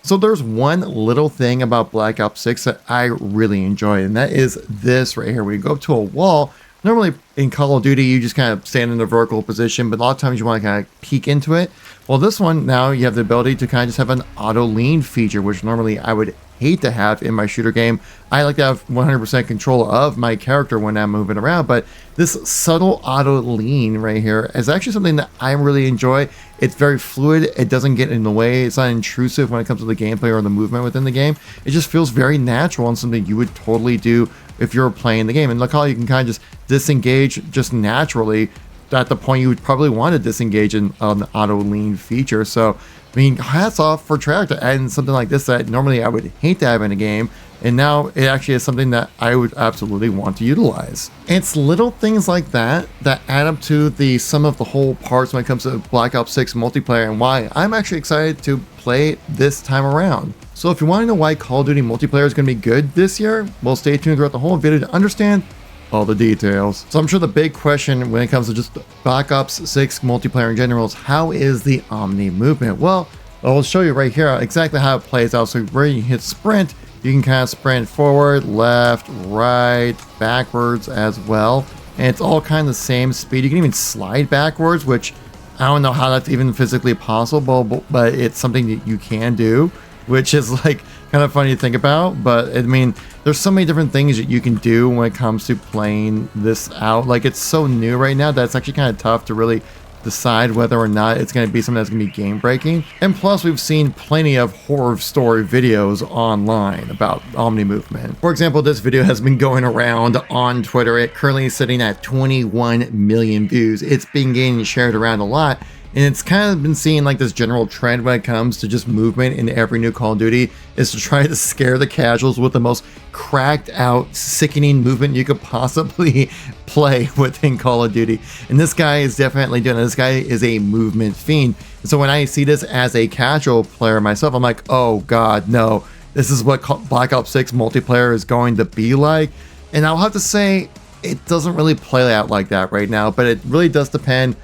So there's one little thing about Black Ops 6 that I really enjoy, and that is this right here. When you go up to a wall, normally in Call of Duty, you just kind of stand in a vertical position, but a lot of times you want to kind of peek into it. Well, this one, now you have the ability to kind of just have an auto lean feature, which normally I would hate to have in my shooter game. I like to have 100% control of my character when I'm moving around, but this subtle auto lean right here is actually something that I really enjoy. It's very fluid. It doesn't get in the way. It's not intrusive when it comes to the gameplay or the movement within the game. It just feels very natural and something you would totally do if you're playing the game. And look how you can kind of just disengage just naturally at the point you would probably want to disengage in an auto lean feature. So I mean, hats off for Treyarch to add in something like this that normally I would hate to have in a game, and now it actually is something that I would absolutely want to utilize. It's little things like that that add up to the sum of the whole parts when it comes to Black Ops 6 multiplayer, and why I'm actually excited to play it this time around. So if you want to know why Call of Duty multiplayer is going to be good this year, well, stay tuned throughout the whole video to understand all the details. So I'm sure the big question when it comes to just Black Ops 6 multiplayer in general is, how is the Omni movement? Well, I'll show you right here exactly how it plays out. So where you hit sprint, you can kind of sprint forward, left, right, backwards as well. And it's all kind of the same speed. You can even slide backwards, which I don't know how that's even physically possible, but it's something that you can do, which is like kind of funny to think about. But I mean, there's so many different things that you can do when it comes to playing this out. Like, it's so new right now that it's actually kind of tough to really decide whether or not it's going to be something that's going to be game breaking. And plus, we've seen plenty of horror story videos online about Omni movement. For example, this video has been going around on Twitter. It currently is sitting at 21 million views. It's been getting shared around a lot. And it's kind of been seeing like this general trend when it comes to just movement in every new Call of Duty is to try to scare the casuals with the most cracked out, sickening movement you could possibly play within Call of Duty. And this guy is definitely doing it. This guy is a movement fiend. And so when I see this as a casual player myself, I'm like, oh God, no, this is what Black Ops 6 multiplayer is going to be like. And I'll have to say, it doesn't really play out like that right now, but it really does depend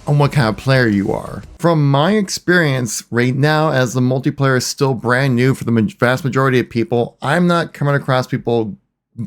on what kind of player you are. From my experience right now, as the multiplayer is still brand new for the vast majority of people, I'm not coming across people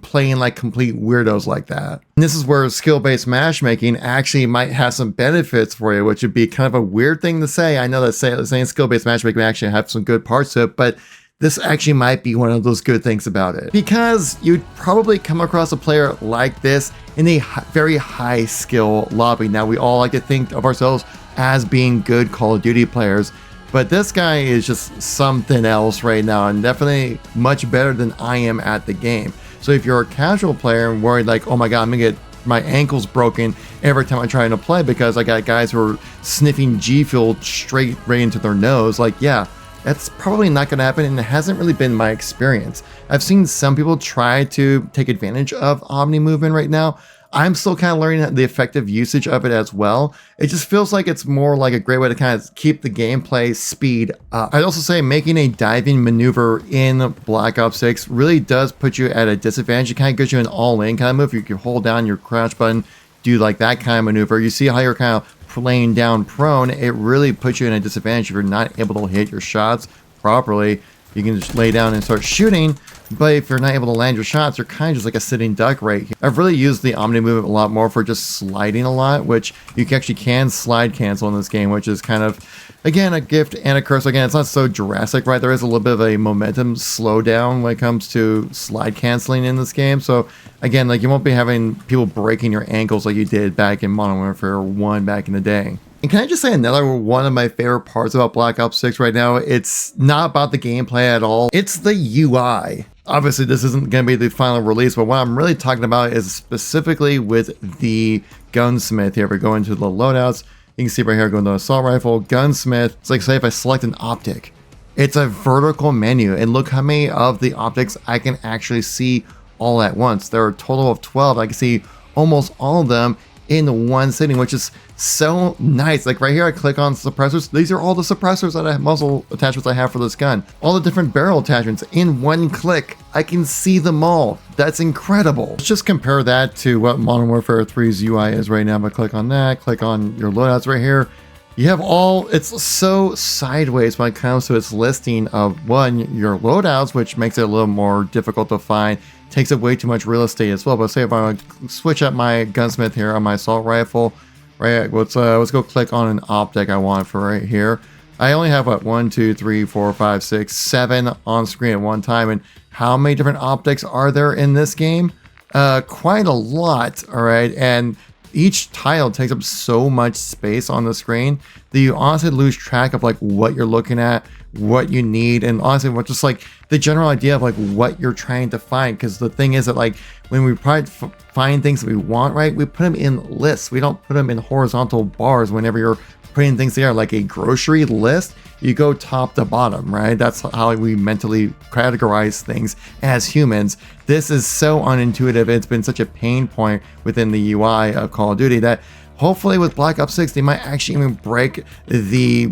playing like complete weirdos like that. And this is where skill-based matchmaking actually might have some benefits for you, which would be kind of a weird thing to say. I know that saying skill-based matchmaking actually have some good parts to it, but this actually might be one of those good things about it, because you'd probably come across a player like this in a very high skill lobby. Now, we all like to think of ourselves as being good Call of Duty players, but this guy is just something else right now, and definitely much better than I am at the game. So if you're a casual player and worried like, oh my God, I'm gonna get my ankles broken every time I'm trying to play because I got guys who are sniffing G Fuel straight right into their nose, like, yeah, that's probably not going to happen, and it hasn't really been my experience. I've seen some people try to take advantage of Omni movement right now. I'm still kind of learning the effective usage of it as well. It just feels like it's more like a great way to kind of keep the gameplay speed up. I'd also say making a diving maneuver in Black Ops 6 really does put you at a disadvantage. It kind of gives you an all-in kind of move. You can hold down your crouch button, do like that kind of maneuver. You see how you're kind of laying down prone, it really puts you in a disadvantage if you're not able to hit your shots properly. You can just lay down and start shooting, but if you're not able to land your shots, you're kind of just like a sitting duck right here. I've really used the Omni movement a lot more for just sliding a lot, which you actually can slide cancel in this game, which is kind of, again, a gift and a curse. Again, it's not so drastic, right? There is a little bit of a momentum slowdown when it comes to slide canceling in this game. So again, like, you won't be having people breaking your ankles like you did back in Modern Warfare 1 back in the day. And can I just say another one of my favorite parts about Black Ops 6 right now? It's not about the gameplay at all. It's the UI. Obviously, this isn't going to be the final release, but what I'm really talking about is specifically with the gunsmith here. If we go into the loadouts, you can see right here, going to assault rifle, gunsmith. It's like, say if I select an optic, it's a vertical menu, and look how many of the optics I can actually see all at once. There are a total of 12. I can see almost all of them in one sitting, which is so nice. Like right here, I click on suppressors. These are all the suppressors that I have, muzzle attachments I have for this gun. All the different barrel attachments in one click. I can see them all. That's incredible. Let's just compare that to what Modern Warfare 3's UI is right now. If I click on that, click on your loadouts right here. You have all, it's so sideways when it comes to its listing of one, your loadouts, which makes it a little more difficult to find, takes up way too much real estate as well. But say if I want to switch up my gunsmith here on my assault rifle, right, let's go click on an optic I want for right here. I only have what, 1, 2, 3, 4, 5, 6, 7 on screen at one time. And how many different optics are there in this game? Quite a lot, all right? And each tile takes up so much space on the screen that you honestly lose track of like what you're looking at, what you need, and honestly what just like the general idea of like what you're trying to find. Because the thing is that like when we find things that we want, right, we put them in lists. We don't put them in horizontal bars whenever you're putting things there. Like a grocery list, you go top to bottom, right? That's how we mentally categorize things as humans. This is so unintuitive. It's been such a pain point within the UI of Call of Duty that hopefully with Black Ops 6 they might actually even break the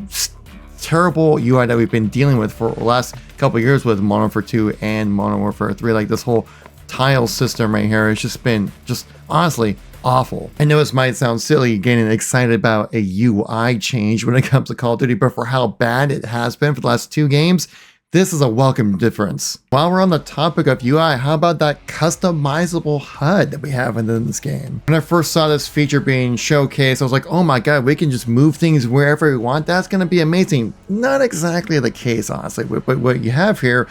terrible UI that we've been dealing with for the last couple of years with Modern Warfare 2 and Modern Warfare 3. Like this whole tile system right here has just been honestly awful. I know this might sound silly getting excited about a UI change when it comes to Call of Duty, but for how bad it has been for the last 2 games, this is a welcome difference. While we're on the topic of UI, how about that customizable HUD that we have within this game? When I first saw this feature being showcased, I was like, oh my god, we can just move things wherever we want. That's going to be amazing. Not exactly the case, honestly, but what you have here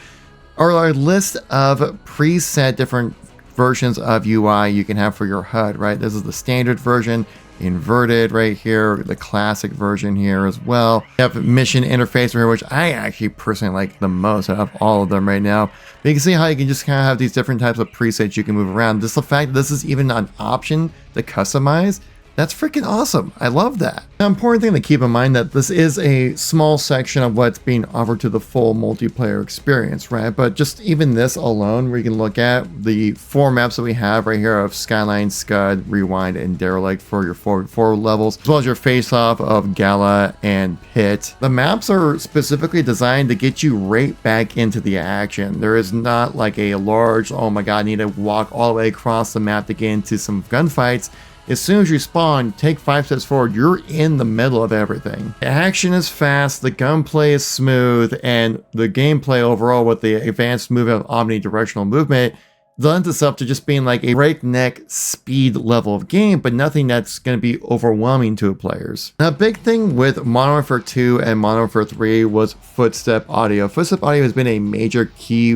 are a list of preset different versions of UI you can have for your HUD, right? This is the standard version, inverted right here, the classic version here as well. You have mission interface here, which I actually personally like the most out of all of them right now. But you can see how you can just kind of have these different types of presets you can move around. Just the fact that this is even an option to customize, that's freaking awesome. I love that. Now, important thing to keep in mind that this is a small section of what's being offered to the full multiplayer experience, right? But just even this alone, we can look at the 4 maps that we have right here of Skyline, Scud, Rewind, and Derelict for your 4 levels, as well as your face-off of Gala and Pit. The maps are specifically designed to get you right back into the action. There is not like a large, oh my god, I need to walk all the way across the map to get into some gunfights. As soon as you spawn, take 5 steps forward, you're in the middle of everything. The action is fast, the gunplay is smooth, and the gameplay overall with the advanced movement of omnidirectional movement lends itself to just being like a breakneck speed level of game, but nothing that's going to be overwhelming to players. Now, a big thing with Modern Warfare 2 and Modern Warfare 3 was footstep audio. Footstep audio has been a major key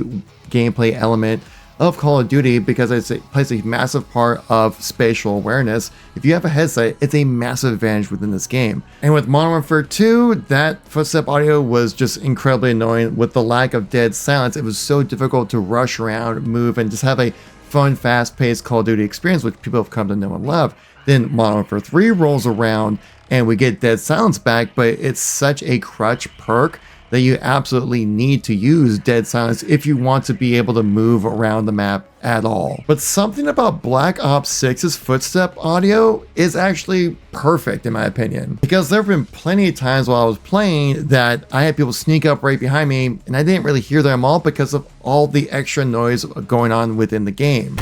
gameplay element of Call of Duty because it plays a massive part of spatial awareness. If you have a headset, it's a massive advantage within this game. And with Modern Warfare 2, that footstep audio was just incredibly annoying. With the lack of dead silence, it was so difficult to rush around, move, and just have a fun, fast-paced Call of Duty experience, which people have come to know and love. Then Modern Warfare 3 rolls around and we get dead silence back, but it's such a crutch perk that you absolutely need to use dead silence if you want to be able to move around the map at all. But something about Black Ops 6's footstep audio is actually perfect in my opinion, because there have been plenty of times while I was playing that I had people sneak up right behind me and I didn't really hear them all because of all the extra noise going on within the game.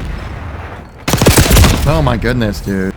Oh my goodness, dude.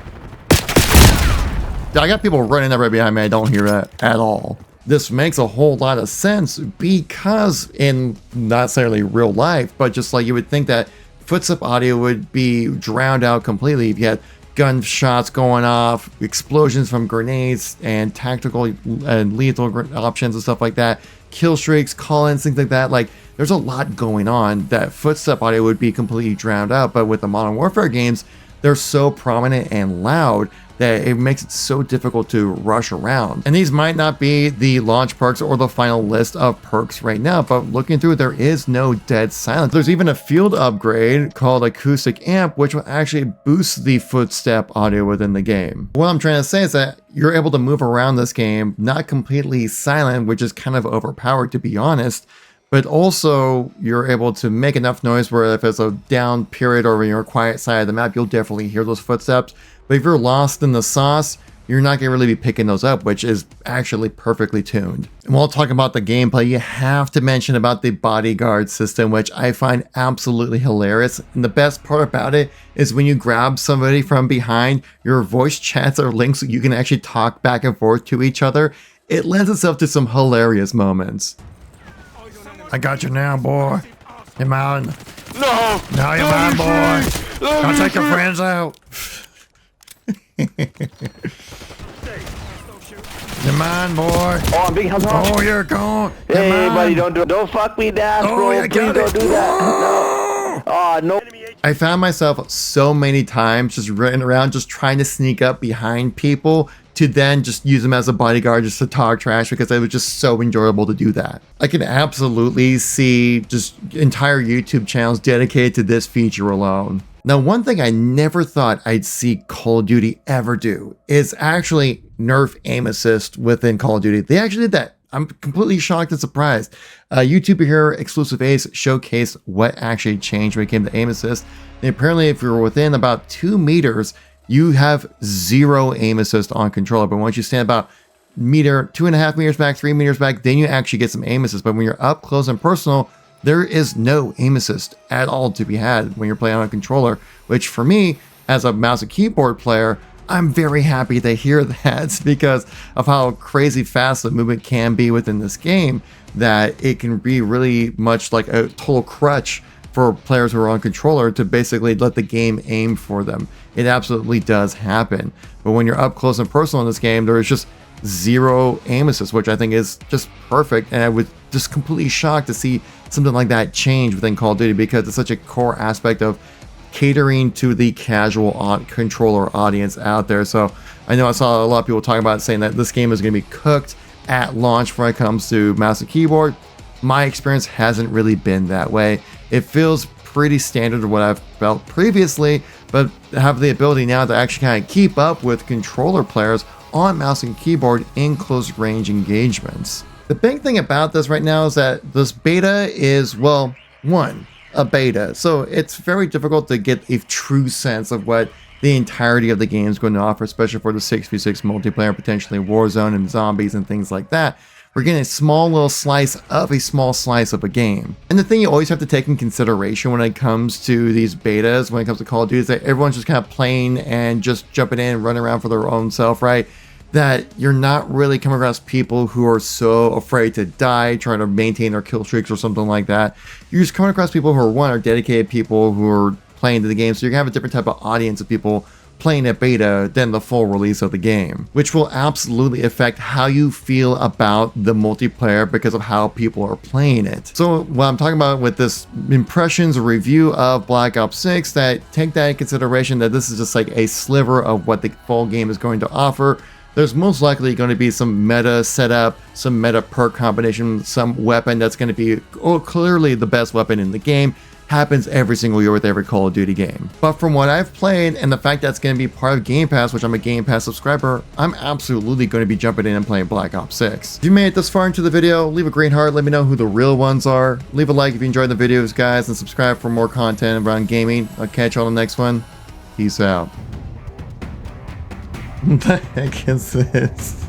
I got people running up right behind me. I don't hear that at all. This makes a whole lot of sense because in not necessarily real life, but just like you would think that footstep audio would be drowned out completely if you had gunshots going off, explosions from grenades and tactical and lethal options and stuff like that, kill streaks, call-ins, things like that. Like there's a lot going on that footstep audio would be completely drowned out. But with the Modern Warfare games, they're so prominent and loud that it makes it so difficult to rush around. And these might not be the launch perks or the final list of perks right now, but looking through, there is no dead silence. There's even a field upgrade called Acoustic Amp, which will actually boost the footstep audio within the game. What I'm trying to say is that you're able to move around this game, not completely silent, which is kind of overpowered to be honest, but also you're able to make enough noise where if it's a down period or when you're quiet side of the map, you'll definitely hear those footsteps. But if you're lost in the sauce, you're not going to really be picking those up, which is actually perfectly tuned. And while talking about the gameplay, you have to mention about the bodyguard system, which I find absolutely hilarious. And the best part about it is when you grab somebody from behind, your voice chats are linked so you can actually talk back and forth to each other. It lends itself to some hilarious moments. I got you now, boy. You're mine. No! Now you're mine, boy. I'll take your friends out. You're mine, boy. Oh, I'm being held on. Oh, you're gone. You're Hey, mine. buddy, don't fuck me, Dad, Oh, bro. you Please got don't it. do that. No. Oh, no. I found myself so many times just running around, just trying to sneak up behind people to then just use them as a bodyguard just to talk trash, because it was just so enjoyable to do that. I can absolutely see just entire YouTube channels dedicated to this feature alone. Now, one thing I never thought I'd see Call of Duty ever do is actually nerf aim assist within Call of Duty. They actually did that. I'm completely shocked and surprised. YouTuber here, Exclusive Ace, showcased what actually changed when it came to aim assist. And apparently, if you're within about 2 meters, you have 0 aim assist on controller. But once you stand about meter, 2.5 meters back, 3 meters back, then you actually get some aim assist. But when you're up close and personal, there is no aim assist at all to be had when you're playing on a controller, which for me, as a mouse and keyboard player, I'm very happy to hear that because of how crazy fast the movement can be within this game, that it can be really much like a total crutch for players who are on controller to basically let the game aim for them. It absolutely does happen. But when you're up close and personal in this game, there is just 0 aim assist, which I think is just perfect. And I was just completely shocked to see something like that change within Call of Duty, because it's such a core aspect of catering to the casual controller audience out there. So I know I saw a lot of people talking about it, saying that this game is going to be cooked at launch when it comes to mouse and keyboard. My experience hasn't really been that way. It feels pretty standard to what I've felt previously, but have the ability now to actually kind of keep up with controller players on mouse and keyboard in close range engagements. The big thing about this right now is that this beta is, well, one, a beta. So it's very difficult to get a true sense of what the entirety of the game is going to offer, especially for the 6v6 multiplayer, potentially Warzone and zombies and things like that. We're getting a small little slice of a small slice of a game. And the thing you always have to take in consideration when it comes to these betas, when it comes to Call of Duty, is that everyone's just kind of playing and just jumping in and running around for their own self, right? That you're not really coming across people who are so afraid to die, trying to maintain their kill streaks or something like that. You're just coming across people who are dedicated people who are playing the game. So you're gonna have a different type of audience of people playing a beta than the full release of the game, which will absolutely affect how you feel about the multiplayer because of how people are playing it. So what I'm talking about with this impressions review of Black Ops 6, that take that in consideration, that this is just like a sliver of what the full game is going to offer. There's most likely going to be some meta setup, some meta perk combination, some weapon that's going to be clearly the best weapon in the game. Happens every single year with every Call of Duty game. But from what I've played and the fact that's going to be part of Game Pass, which I'm a Game Pass subscriber, I'm absolutely going to be jumping in and playing Black Ops 6. If you made it this far into the video, leave a green heart, let me know who the real ones are. Leave a like if you enjoyed the videos, guys, and subscribe for more content around gaming. I'll catch you on the next one. Peace out. What the heck is this?